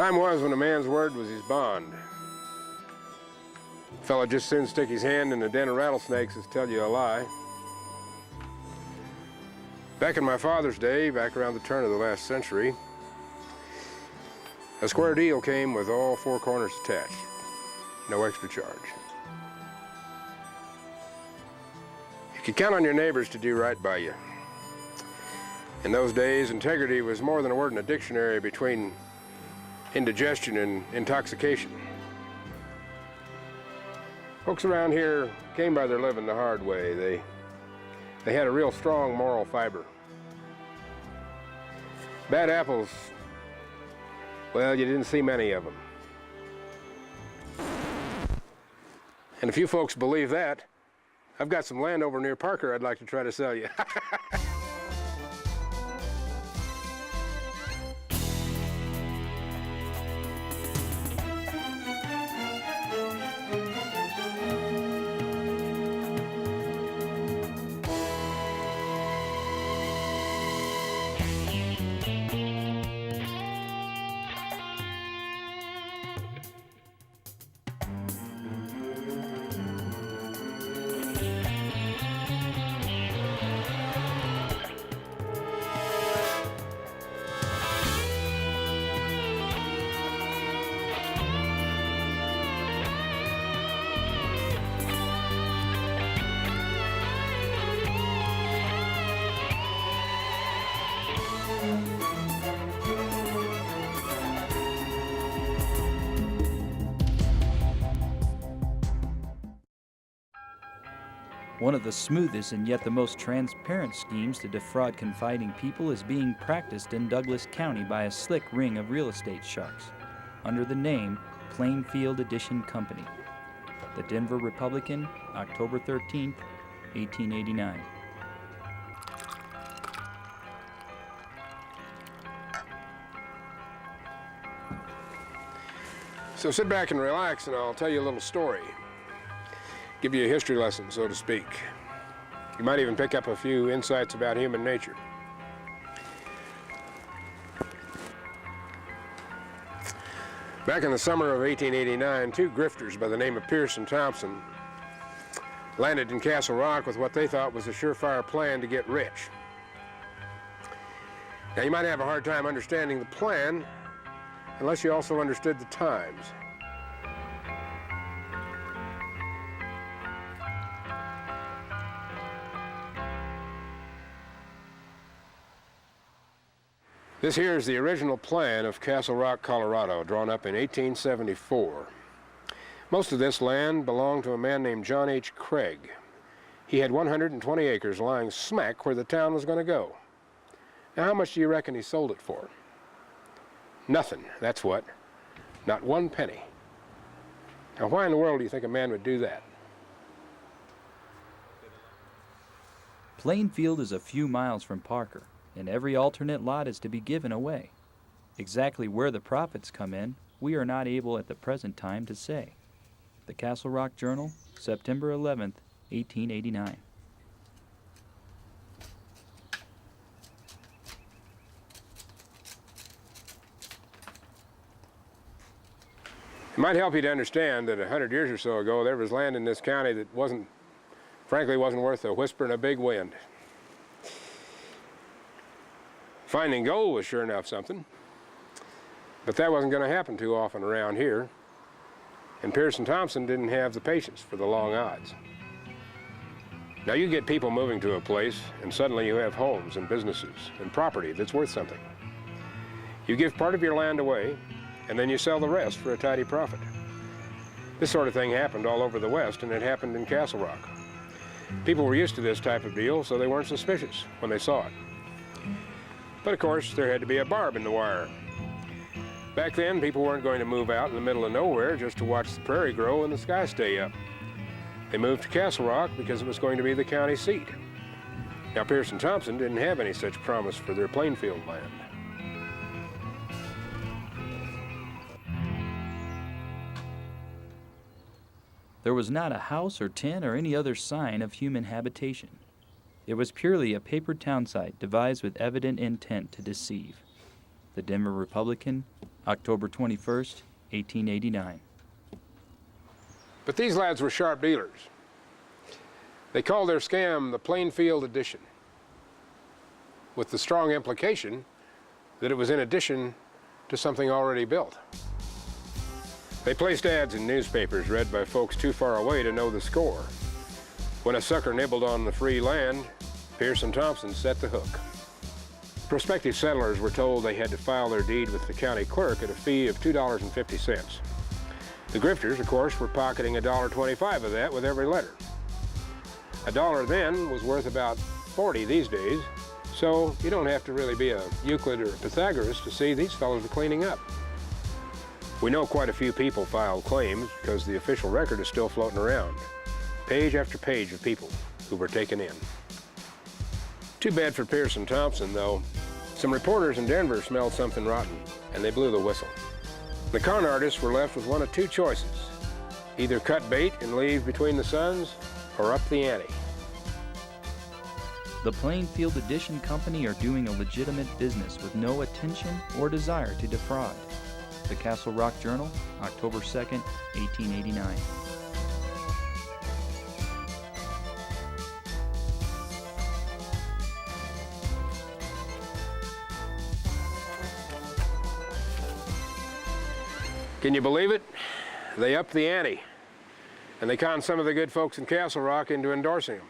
Time was when a man's word was his bond. A fella just soon stick his hand in a den of rattlesnakes as tell you a lie. Back in my father's day, back around the turn of the last century, a square deal came with all four corners attached. No extra charge. You could count on your neighbors to do right by you. In those days, integrity was more than a word in a dictionary between indigestion and intoxication. Folks around here came by their living the hard way. They had a real strong moral fiber. Bad apples, well, you didn't see many of them. And if you folks believe that, I've got some land over near Parker I'd like to try to sell you. One of the smoothest and yet the most transparent schemes to defraud confiding people is being practiced in Douglas County by a slick ring of real estate sharks under the name Plainfield Addition Company. The Denver Republican, October 13th, 1889. So sit back and relax, and I'll tell you a little story. Give you a history lesson, so to speak. You might even pick up a few insights about human nature. Back in the summer of 1889, two grifters by the name of Pierce and Thompson landed in Castle Rock with what they thought was a surefire plan to get rich. Now, you might have a hard time understanding the plan unless you also understood the times. This here is the original plan of Castle Rock, Colorado, drawn up in 1874. Most of this land belonged to a man named John H. Craig. He had 120 acres lying smack where the town was going to go. Now, how much do you reckon he sold it for? Nothing, that's what. Not one penny. Now, why in the world do you think a man would do that? Plainfield is a few miles from Parker, and every alternate lot is to be given away. Exactly where the profits come in, we are not able at the present time to say. The Castle Rock Journal, September 11th, 1889. It might help you to understand that 100 years or so ago, there was land in this county that frankly wasn't worth a whisper in a big wind. Finding gold was sure enough something, but that wasn't going to happen too often around here, and Pierce and Thompson didn't have the patience for the long odds. Now, you get people moving to a place, and suddenly you have homes and businesses and property that's worth something. You give part of your land away, and then you sell the rest for a tidy profit. This sort of thing happened all over the West, and it happened in Castle Rock. People were used to this type of deal, so they weren't suspicious when they saw it. But of course, there had to be a barb in the wire. Back then, people weren't going to move out in the middle of nowhere just to watch the prairie grow and the sky stay up. They moved to Castle Rock because it was going to be the county seat. Now, Pierce and Thompson didn't have any such promise for their Plainfield land. There was not a house or tent or any other sign of human habitation. It was purely a paper townsite devised with evident intent to deceive. The Denver Republican, October 21st, 1889. But these lads were sharp dealers. They called their scam the Plainfield Addition, with the strong implication that it was in addition to something already built. They placed ads in newspapers read by folks too far away to know the score. When a sucker nibbled on the free land, Pierce and Thompson set the hook. Prospective settlers were told they had to file their deed with the county clerk at a fee of $2.50. The grifters, of course, were pocketing $1.25 of that with every letter. A dollar then was worth about 40 these days, so you don't have to really be a Euclid or a Pythagoras to see these fellows were cleaning up. We know quite a few people filed claims because the official record is still floating around. Page after page of people who were taken in. Too bad for Pierce and Thompson, though. Some reporters in Denver smelled something rotten, and they blew the whistle. The con artists were left with one of two choices. Either cut bait and leave between the suns, or up the ante. The Plainfield Addition Company are doing a legitimate business with no intention or desire to defraud. The Castle Rock Journal, October 2nd, 1889. Can you believe it? They upped the ante, and they conned some of the good folks in Castle Rock into endorsing them.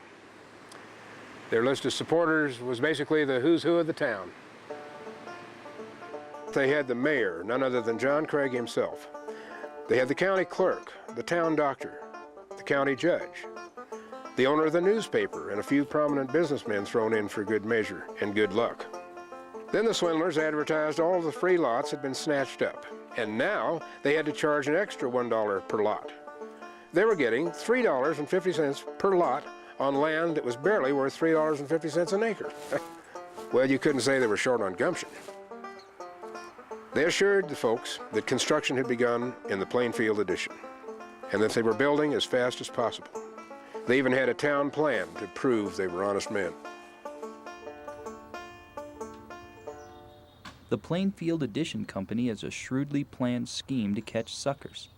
Their list of supporters was basically the who's who of the town. They had the mayor, none other than John Craig himself. They had the county clerk, the town doctor, the county judge, the owner of the newspaper, and a few prominent businessmen thrown in for good measure and good luck. Then the swindlers advertised all of the free lots had been snatched up, and now they had to charge an extra $1 per lot. They were getting $3.50 per lot on land that was barely worth $3.50 an acre. Well, you couldn't say they were short on gumption. They assured the folks that construction had begun in the Plainfield Addition, and that they were building as fast as possible. They even had a town plan to prove they were honest men. The Plainfield Addition Company is a shrewdly planned scheme to catch suckers,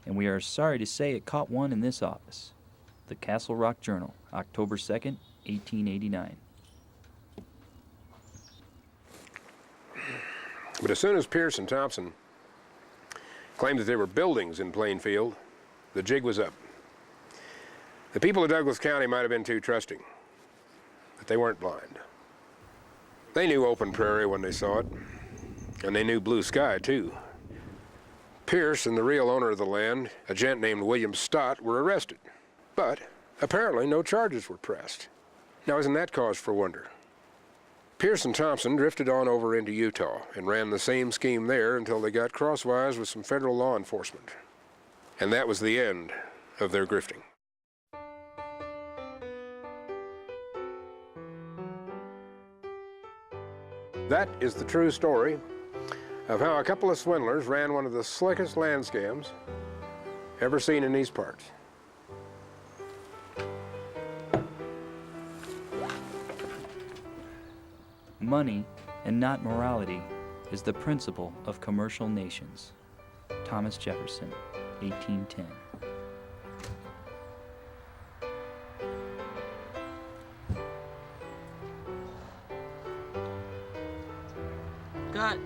and we are sorry to say it caught one in this office. The Castle Rock Journal, October 2nd, 1889. But as soon as Pierce and Thompson claimed that there were buildings in Plainfield, the jig was up. The people of Douglas County might have been too trusting, but they weren't blind. They knew open prairie when they saw it, and they knew blue sky, too. Pierce and the real owner of the land, a gent named William Stott, were arrested, but apparently no charges were pressed. Now, isn't that cause for wonder? Pierce and Thompson drifted on over into Utah and ran the same scheme there until they got crosswise with some federal law enforcement. And that was the end of their grifting. That is the true story of how a couple of swindlers ran one of the slickest land scams ever seen in these parts. Money, and not morality, is the principle of commercial nations. Thomas Jefferson, 1810. Cut.